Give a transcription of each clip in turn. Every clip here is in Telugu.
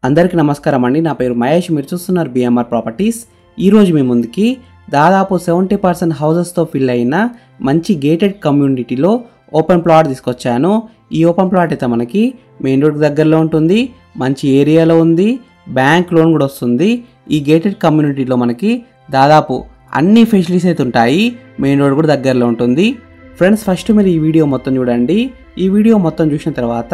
అందరికీ నమస్కారం అండి. నా పేరు మహేష్. మీరు చూస్తున్నారు బిఎంఆర్ ప్రాపర్టీస్. ఈరోజు మీ ముందుకి దాదాపు 70% హౌసెస్తో ఫిల్ అయిన మంచి గేటెడ్ కమ్యూనిటీలో ఓపెన్ ప్లాట్ తీసుకొచ్చాను. ఈ ఓపెన్ ప్లాట్ అయితే మనకి మెయిన్ రోడ్ దగ్గరలో ఉంటుంది, మంచి ఏరియాలో ఉంది, బ్యాంక్ లోన్ కూడా వస్తుంది. ఈ గేటెడ్ కమ్యూనిటీలో మనకి దాదాపు అన్ని ఫెసిలిటీస్ అయితే ఉంటాయి, మెయిన్ రోడ్ కూడా దగ్గరలో ఉంటుంది. ఫ్రెండ్స్, ఫస్ట్ మీరు ఈ వీడియో మొత్తం చూడండి. ఈ వీడియో మొత్తం చూసిన తర్వాత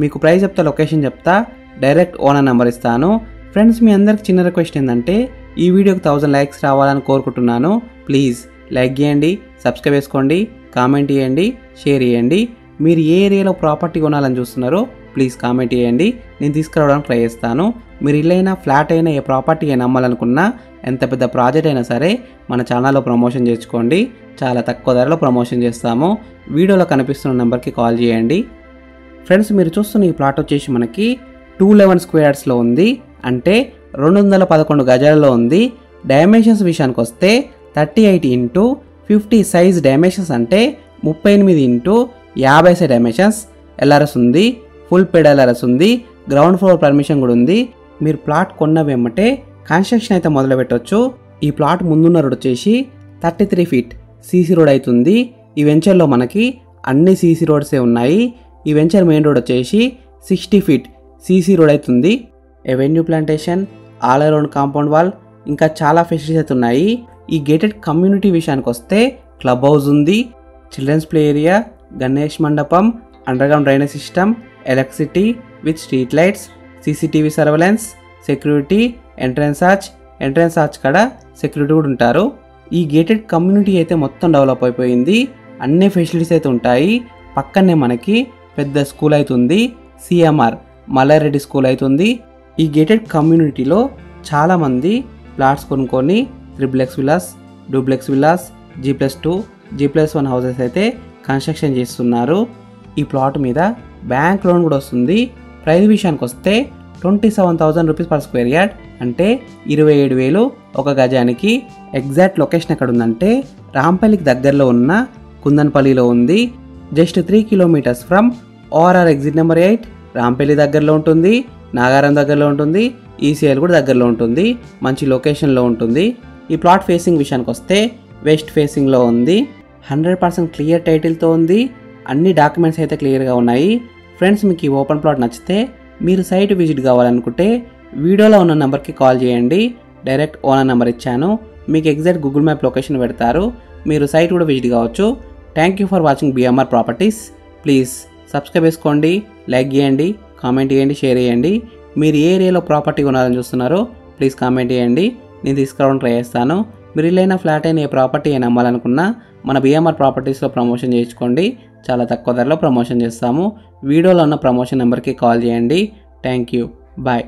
మీకు ప్రైస్ చెప్తా, లొకేషన్ చెప్తా, డైరెక్ట్ ఓనర్ నెంబర్ ఇస్తాను. ఫ్రెండ్స్, మీ అందరికి చిన్న రిక్వెస్ట్ ఏంటంటే ఈ వీడియోకి 1000 లైక్స్ రావాలని కోరుకుంటున్నాను. ప్లీజ్ లైక్ చేయండి, సబ్స్క్రైబ్ చేసుకోండి, కామెంట్ చేయండి, షేర్ చేయండి. మీరు ఏ ఏరియాలో ప్రాపర్టీ కొనాలని చూస్తున్నారో ప్లీజ్ కామెంట్ చేయండి, నేను తీసుకురావడానికి ట్రై చేస్తాను. మీరు ఇల్లైనా ఫ్లాట్ అయినా ఏ ప్రాపర్టీ అయినా అమ్మాలనుకున్నా, ఎంత పెద్ద ప్రాజెక్ట్ అయినా సరే మన ఛానల్లో ప్రమోషన్ చేసుకోండి. చాలా తక్కువ ధరలో ప్రమోషన్ చేస్తాము. వీడియోలో కనిపిస్తున్న నెంబర్కి కాల్ చేయండి. ఫ్రెండ్స్, మీరు చూస్తున్న ఈ ప్లాట్ వచ్చేసి మనకి 211 స్క్వేర్ యార్డ్స్లో ఉంది, అంటే 211 గజాలలో ఉంది. డైమెన్షన్స్ విషయానికి వస్తే 38 ఇంటూ 50 సైజ్ డైమెన్షన్స్, అంటే 38 ఇంటూ 50 డైమెన్షన్స్. ఎల్ఆర్ఎస్ ఉంది, ఫుల్ పెడ్ ఎల్ఆర్ఎస్ ఉంది, గ్రౌండ్ ఫ్లోర్ పర్మిషన్ కూడా ఉంది. మీరు ప్లాట్ కొన్నవేమంటే కన్స్ట్రక్షన్ అయితే మొదలు పెట్టవచ్చు. ఈ ప్లాట్ ముందున్న రోడ్ వచ్చేసి 33 ఫీట్ సీసీ రోడ్ అవుతుంది. ఈ వెంచర్లో మనకి అన్ని సీసీ రోడ్సే ఉన్నాయి. ఈ వెంచర్ మెయిన్ రోడ్ వచ్చేసి 60 ఫీట్ సీసీ రోడ్ అవుతుంది. Avenue plantation, all around compound wall, ఇంకా చాలా ఫెసిలిటీస్ అయితే ఉన్నాయి. ఈ గేటెడ్ కమ్యూనిటీ విషయానికి వస్తే క్లబ్ హౌస్ ఉంది, చిల్డ్రన్స్ ప్లే ఏరియా, గణేష్ మండపం, underground drainage system, electricity with street lights, CCTV surveillance, security, entrance arch కాడ సెక్యూరిటీ కూడా ఉంటారు. ఈ గేటెడ్ కమ్యూనిటీ అయితే మొత్తం డెవలప్ అయిపోయింది, అన్ని ఫెసిలిటీస్ అయితే ఉంటాయి. పక్కనే మనకి పెద్ద స్కూల్ అవుతుంది, సిఎంఆర్ మల్లారెడ్డి స్కూల్ అవుతుంది. ఈ గేటెడ్ కమ్యూనిటీలో చాలామంది ప్లాట్స్ కొనుక్కొని triplex villas, duplex villas, G+2, G+1 houses అయితే కన్స్ట్రక్షన్ చేస్తున్నారు. ఈ ప్లాట్ మీద బ్యాంక్ లోన్ కూడా వస్తుంది. ప్రైస్ విషయానికి వస్తే 27,000 రూపీస్ పర్ స్క్వేర్ యార్డ్, అంటే 27,000 ఒక గజానికి. ఎగ్జాక్ట్ లొకేషన్ ఎక్కడ ఉందంటే రాంపల్లికి దగ్గరలో ఉన్న కుందన్పల్లిలో ఉంది. Just 3 kilometres from ORR exit number 8. Rampalli దగ్గరలో ఉంటుంది, నాగారం దగ్గరలో ఉంటుంది, ఈసీఎల్ కూడా దగ్గరలో ఉంటుంది, మంచి లొకేషన్లో ఉంటుంది. ఈ ప్లాట్ ఫేసింగ్ విషయానికి వస్తే వెస్ట్ ఫేసింగ్లో ఉంది. 100% క్లియర్ టైటిల్తో ఉంది. అన్ని డాక్యుమెంట్స్ అయితే క్లియర్గా ఉన్నాయి. ఫ్రెండ్స్, మీకు ఈ ఓపెన్ ప్లాట్ నచ్చితే మీరు సైట్ విజిట్ కావాలనుకుంటే వీడియోలో ఉన్న నెంబర్కి కాల్ చేయండి. డైరెక్ట్ ఓనర్ నెంబర్ ఇచ్చాను, మీకు ఎగ్జాక్ట్ గూగుల్ మ్యాప్ లొకేషన్ పెడతారు, మీరు సైట్ కూడా విజిట్ కావచ్చు. Thank you for watching BMR properties. Please subscribe చేసుకోండి, లైక్ చేయండి, కామెంట్ చేయండి, షేర్ చేయండి. మీరు ఏ ఏరియాలో ప్రాపర్టీ కొనాలని చూస్తున్నారో ప్లీజ్ కామెంట్ చేయండి, నేను తీసుకురావడానికి ట్రై చేస్తాను. మీరు ఇల్లైనా ఫ్లాట్ అయినా ఏ ప్రాపర్టీ అయినా అమ్మాలనుకున్నా మన బిఎంఆర్ ప్రాపర్టీస్లో ప్రమోషన్ చేయించుకోండి. చాలా తక్కువ ధరలో ప్రమోషన్ చేస్తాము. వీడియోలో ఉన్న ప్రమోషన్ నెంబర్కి కాల్ చేయండి. Thank you, bye.